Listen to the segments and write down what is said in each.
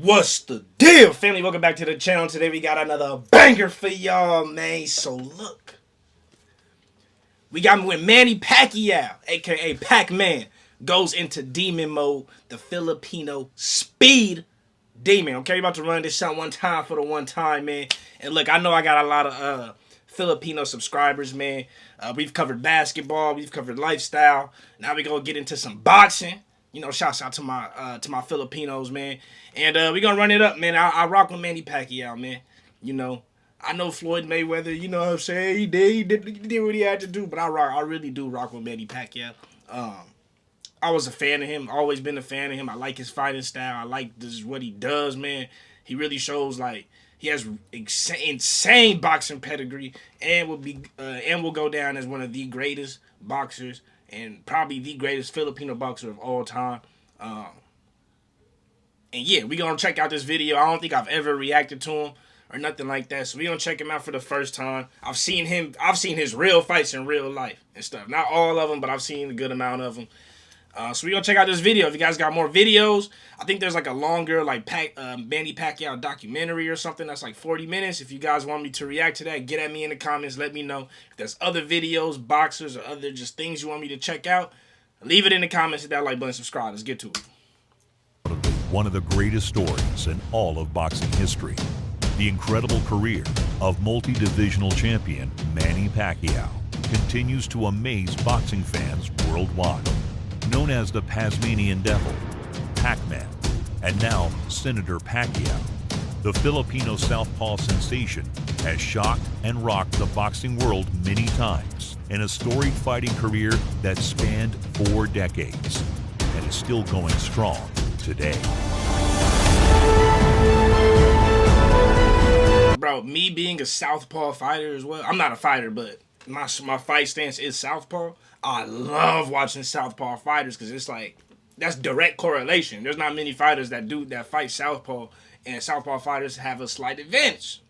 What's the deal, family? Welcome back to the channel. Today we got another banger for y'all, man. So look, we got me with Manny Pacquiao, aka Pac-Man, goes into demon mode, the Filipino speed demon. Okay, we about to run this shot one time for the one time, man. And look, I know I got a lot of Filipino subscribers, man. We've covered basketball, we've covered lifestyle. Now we gonna get into some boxing. You know, shouts out to my Filipinos, man. And we gonna run it up, man. I rock with Manny Pacquiao, man. You know, I know Floyd Mayweather, you know what I'm saying? He did what he had to do, but I really do rock with Manny Pacquiao. I was a fan of him, always been a fan of him. I like his fighting style. I like what he does, man. He really shows like he has insane boxing pedigree and will go down as one of the greatest boxers and probably the greatest Filipino boxer of all time. And yeah, we're going to check out this video. I don't think I've ever reacted to him or nothing like that. So we're going to check him out for the first time. I've seen his real fights in real life and stuff. Not all of them, but I've seen a good amount of them. So we're going to check out this video. If you guys got more videos, I think there's like a longer like Manny Pacquiao documentary or something that's like 40 minutes. If you guys want me to react to that, get at me in the comments. Let me know. If there's other videos, boxers, or other just things you want me to check out, leave it in the comments. Hit that like button, subscribe. Let's get to it. One of the greatest stories in all of boxing history. The incredible career of multi-divisional champion Manny Pacquiao continues to amaze boxing fans worldwide. Known as the Tasmanian Devil, Pac-Man, and now Senator Pacquiao, the Filipino southpaw sensation has shocked and rocked the boxing world many times in a storied fighting career that spanned 4 decades and is still going strong today. Bro, me being a southpaw fighter as well, I'm not a fighter, but my fight stance is southpaw. I love watching southpaw fighters because it's like that's direct correlation. There's not many fighters that fight southpaw, and southpaw fighters have a slight advantage.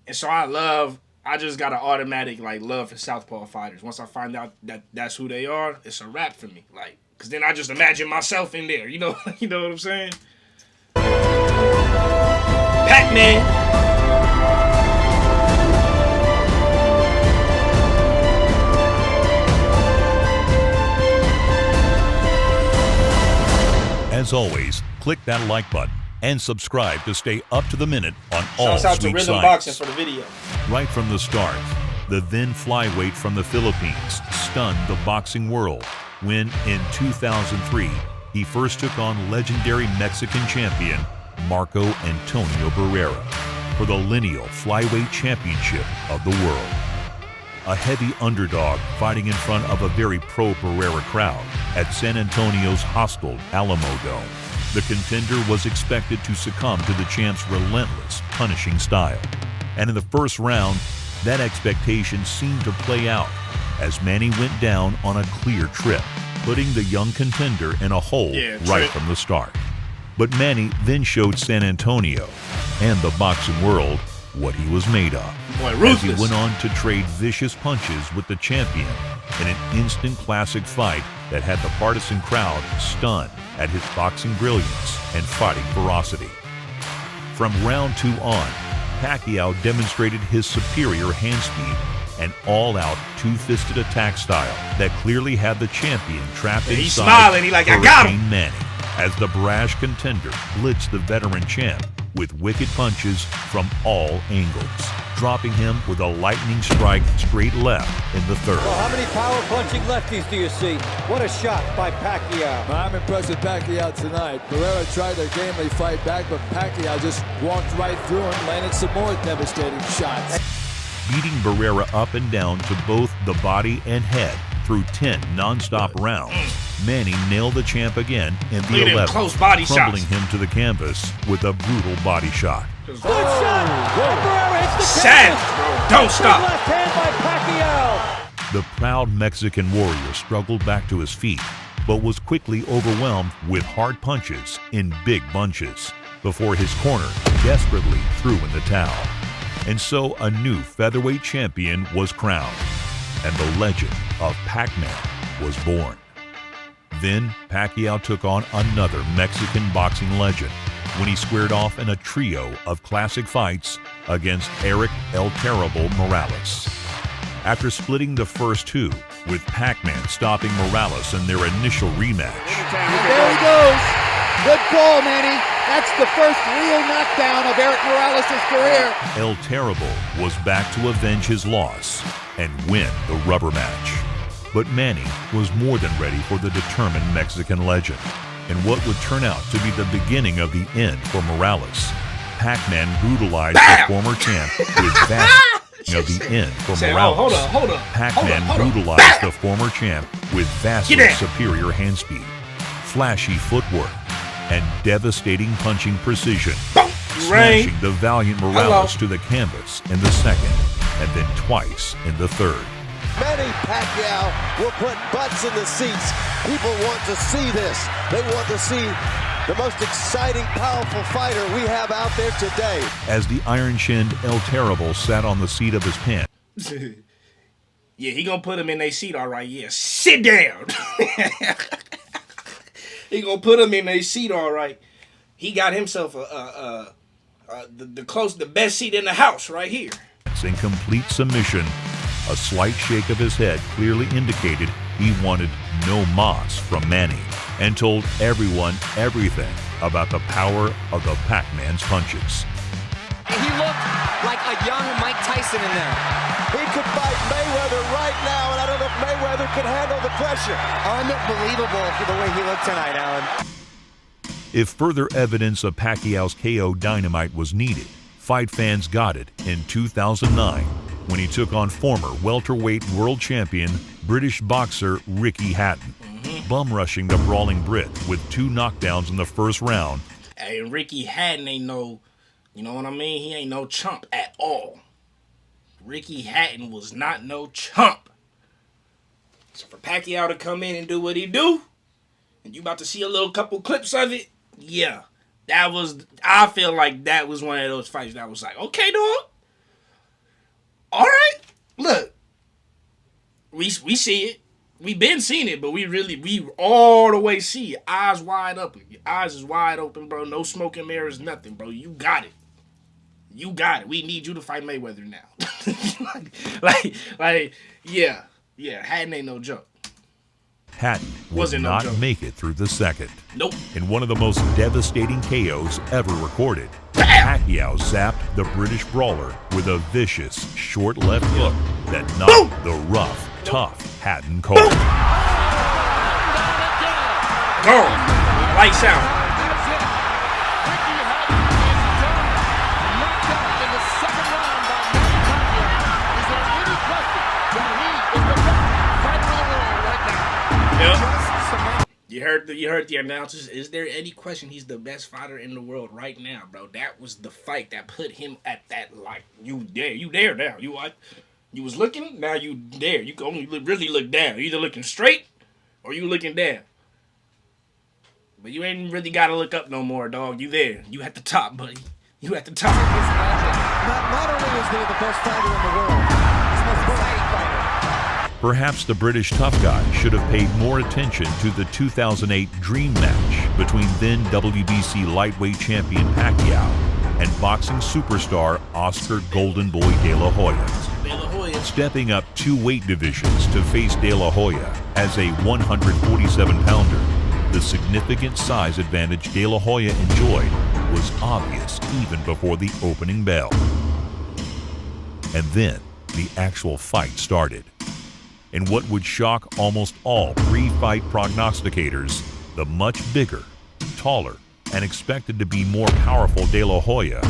And so I just got an automatic like love for southpaw fighters. Once I find out that that's who they are, it's a wrap for me. Like, cause then I just imagine myself in there. You know, you know what I'm saying? Pac-Man. As always, click that like button and subscribe to stay up to the minute on all Shouts out to sweet Rhythm sites. Boxing for the video. Right from the start, the then flyweight from the Philippines stunned the boxing world when, in 2003, he first took on legendary Mexican champion Marco Antonio Barrera for the lineal flyweight championship of the world. A heavy underdog fighting in front of a very pro-Barrera crowd at San Antonio's hostile Alamo Dome, the contender was expected to succumb to the champ's relentless, punishing style. And in the first round, that expectation seemed to play out as Manny went down on a clear trip, putting the young contender in a hole right from the start. But Manny then showed San Antonio and the boxing world what he was made of, as he went on to trade vicious punches with the champion in an instant classic fight that had the partisan crowd stunned at his boxing brilliance and fighting ferocity. From round 2 on, Pacquiao demonstrated his superior hand speed and all-out two-fisted attack style that clearly had the champion trapped inside. He's smiling, he's like, I got him! Manny, as the brash contender blitzed the veteran champ with wicked punches from all angles, dropping him with a lightning strike straight left in the third. Well, how many power-punching lefties do you see? What a shot by Pacquiao. I'm impressed with Pacquiao tonight. Barrera tried to gamely fight back, but Pacquiao just walked right through him, landed some more devastating shots. Beating Barrera up and down to both the body and head through 10 non-stop rounds, Manny nailed the champ again in the 11th, close body crumbling shots. him to the canvas with a brutal body shot. Good shot! Barrera hits the Sad, don't stop. Left hand by Pacquiao. The proud Mexican warrior struggled back to his feet, but was quickly overwhelmed with hard punches in big bunches before his corner desperately threw in the towel. And so a new featherweight champion was crowned, and the legend of Pac-Man was born. Then Pacquiao took on another Mexican boxing legend, when he squared off in a trio of classic fights against Eric El Terrible Morales. After splitting the first two, with Pac-Man stopping Morales in their initial rematch. There he goes. Good call, Manny. That's the first real knockdown of Eric Morales' career. El Terrible was back to avenge his loss and win the rubber match. But Manny was more than ready for the determined Mexican legend. In what would turn out to be the beginning of the end for Morales, Pac-Man brutalized the former champ with vast of the end for Morales. Hold on. Pac-Man brutalized the former champ with vastly superior hand speed, flashy footwork, and devastating punching precision, smashing the valiant Morales to the canvas in the second and then twice in the third. Manny Pacquiao will put butts in the seats. People want to see this. They want to see the most exciting, powerful fighter we have out there today. As the iron-chinned El Terrible sat on the seat of his pants. Yeah, he gonna put him in their seat, all right. Yeah, sit down. He gonna put him in their seat, all right. He got himself the best seat in the house right here. In complete submission, a slight shake of his head clearly indicated he wanted no mas from Manny, and told everyone everything about the power of the Pac-Man's punches. He looked like a young Mike Tyson in there. He could fight Mayweather right now, and I don't know if Mayweather can handle the pressure. Unbelievable for the way he looked tonight, Alan. If further evidence of Pacquiao's KO dynamite was needed, fight fans got it in 2009 when he took on former welterweight world champion British boxer Ricky Hatton, bum-rushing the brawling Brit with 2 knockdowns in the first round. Hey, Ricky Hatton ain't no, you know what I mean? He ain't no chump at all. Ricky Hatton was not no chump. So for Pacquiao to come in and do what he do, and you about to see a little couple clips of it, yeah. I feel like that was one of those fights that was like, okay, dog. All right, look. We see it. We been seeing it, but we all the way see it. Eyes wide open. Your eyes is wide open, bro. No smoke and mirrors, nothing, bro. You got it. You got it. We need you to fight Mayweather now. Yeah. Hatton ain't no joke. Hatton would not make it through the second. Nope. In one of the most devastating KOs ever recorded, Pacquiao zapped the British brawler with a vicious short left hook that knocked the rough, tough Hatton cold. Gone. Lights out. You heard the announcers. Is there any question he's the best fighter in the world right now, bro? That was the fight that put him at that, like, you there now. You was looking, now you there. You can only really look down. You either looking straight or you looking down. But you ain't really got to look up no more, dog. You there. You at the top, buddy. You at the top. Not only is he the best fighter in the world, he's the most exciting fighter. Perhaps the British tough guy should have paid more attention to the 2008 dream match between then WBC lightweight champion Pacquiao and boxing superstar Oscar Golden Boy De La Hoya. Stepping up 2 weight divisions to face De La Hoya as a 147-pounder, the significant size advantage De La Hoya enjoyed was obvious even before the opening bell. And then the actual fight started. In what would shock almost all pre-fight prognosticators, the much bigger, taller, and expected to be more powerful De La Hoya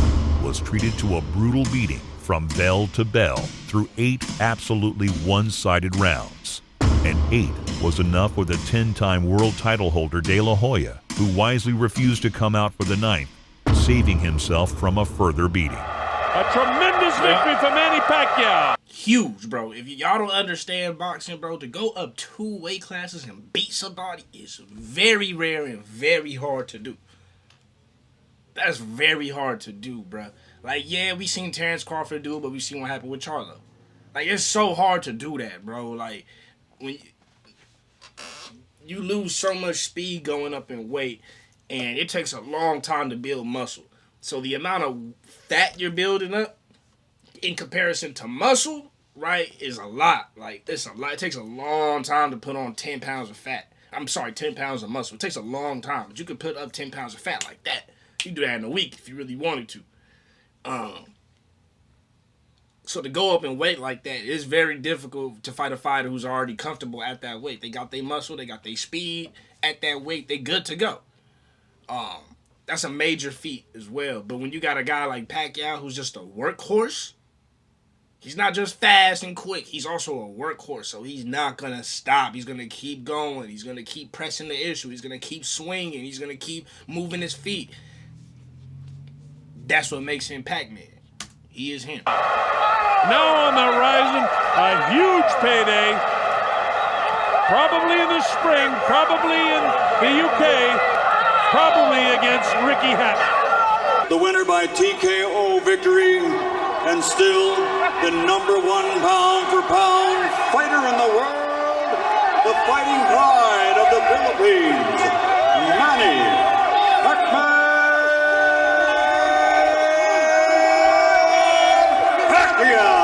was treated to a brutal beating from bell to bell through 8 absolutely one-sided rounds. And 8 was enough for the 10-time world title holder De La Hoya, who wisely refused to come out for the 9th, saving himself from a further beating. A tremendous victory for Manny Pacquiao. Huge, bro. If y'all don't understand boxing, bro, to go up 2 weight classes and beat somebody is very rare and very hard to do. That's very hard to do, bro. Like, yeah, we seen Terrence Crawford do it, but we seen what happened with Charlo. Like, it's so hard to do that, bro. Like, when you lose so much speed going up in weight, And it takes a long time to build muscle. So the amount of fat you're building up in comparison to muscle, right, is a lot. Like, it's a lot. It takes a long time to put on 10 pounds of fat. I'm sorry, 10 pounds of muscle. It takes a long time. But you could put up 10 pounds of fat like that. You can do that in a week if you really wanted to. So to go up in weight like that is very difficult to fight a fighter who's already comfortable at that weight. They got their muscle, they got their speed at that weight. They good to go. That's a major feat as well. But when you got a guy like Pacquiao who's just a workhorse, he's not just fast and quick. He's also a workhorse, so he's not going to stop. He's going to keep going. He's going to keep pressing the issue. He's going to keep swinging. He's going to keep moving his feet. That's what makes him Pac-Man. He is him. Now on the horizon, a huge payday. Probably in the spring, probably in the UK, probably against Ricky Hatton. The winner by TKO victory, and still the #1 pound for pound fighter in the world, the fighting pride of the Philippines, Manny PACMAN Pacquiao.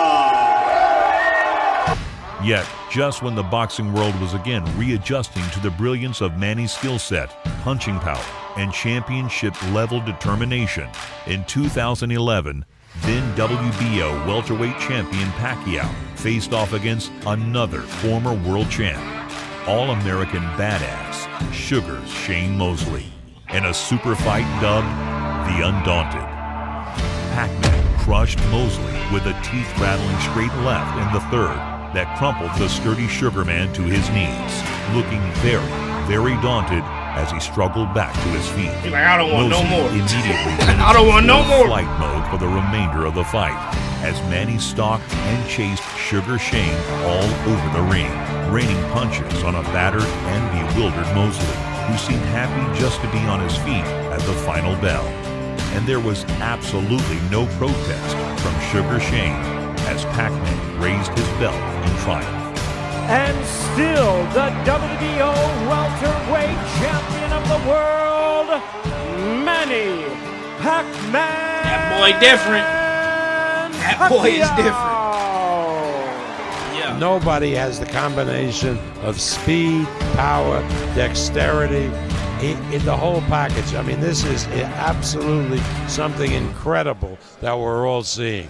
Yet, just when the boxing world was again readjusting to the brilliance of Manny's skill set, punching power, and championship-level determination, in 2011, then WBO welterweight champion Pacquiao faced off against another former world champ, All-American badass Sugar Shane Mosley, in a super fight dubbed The Undaunted. Pac-Man crushed Mosley with a teeth-rattling straight left in the third that crumpled the sturdy Sugar Man to his knees, looking very, very daunted as he struggled back to his feet. He's like, I don't want Mosley no more. immediately I don't want no more. flight mode for the remainder of the fight as Manny stalked and chased Sugar Shane all over the ring, raining punches on a battered and bewildered Mosley, who seemed happy just to be on his feet at the final bell. And there was absolutely no protest from Sugar Shane as Pac-Man raised his belt in triumph. And still the WBO welterweight champion of the world, Manny PACMAN. That boy different. That boy is different. Yeah. Nobody has the combination of speed, power, dexterity, in the whole package. I mean, this is absolutely something incredible that we're all seeing.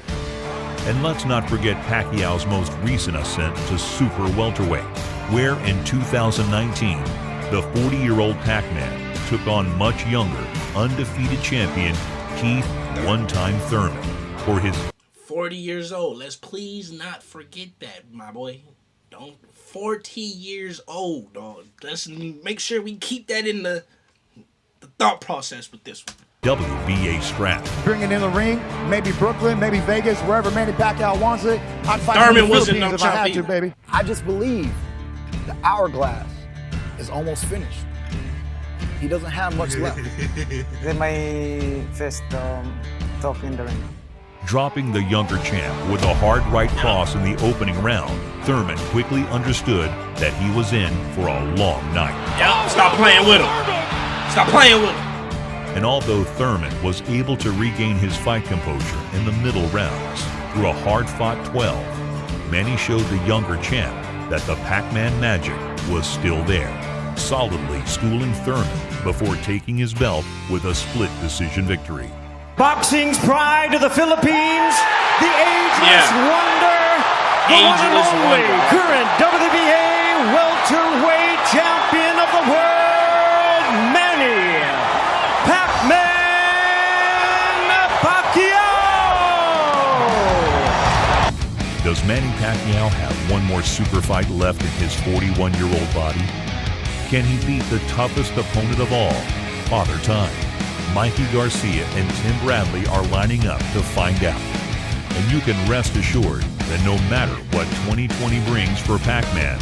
And let's not forget Pacquiao's most recent ascent to super welterweight, where in 2019, the 40-year-old Pac-Man took on much younger, undefeated champion Keith one-time Thurman for his 40 years old. Let's please not forget that, my boy. Don't 40 years old, dog. Let's make sure we keep that in the thought process with this one. WBA strap. Bring it in the ring, maybe Brooklyn, maybe Vegas, wherever Manny Pacquiao wants it. I'd fight Thurman in the wasn't Philippines no if I had chump to, either. baby. I just believe the hourglass is almost finished. He doesn't have much left. This is my first talk in the ring. Dropping the younger champ with a hard right cross in the opening round, Thurman quickly understood that he was in for a long night. Yep, stop playing with him. Stop playing with him. And although Thurman was able to regain his fight composure in the middle rounds through a hard-fought 12, Manny showed the younger champ that the Pac-Man magic was still there, solidly schooling Thurman before taking his belt with a split decision victory. Boxing's pride of the Philippines, the ageless wonder, the one and only current WBA welterweight champion of the world, Manny PACMAN Pacquiao! Does Manny Pacquiao have one more super fight left in his 41-year-old body? Can he beat the toughest opponent of all, Father Time? Mikey Garcia and Tim Bradley are lining up to find out. And you can rest assured that no matter what 2020 brings for Pac-Man,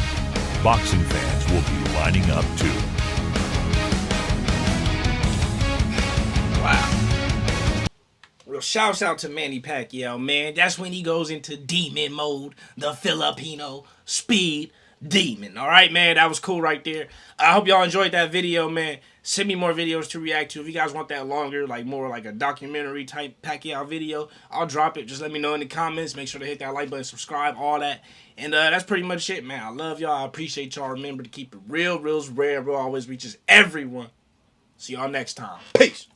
boxing fans will be lining up too. Wow. Real shouts out to Manny Pacquiao, man. That's when he goes into demon mode, the Filipino speed demon. All right, man, that was cool right there. I hope y'all enjoyed that video, man. Send me more videos to react to. If you guys want that longer, like more like a documentary type Pacquiao video, I'll drop it. Just let me know in the comments. Make sure to hit that like button, subscribe, all that. And that's pretty much it, man. I love y'all. I appreciate y'all. Remember to keep it real, real rare, bro. Always reaches everyone. See y'all next time. Peace.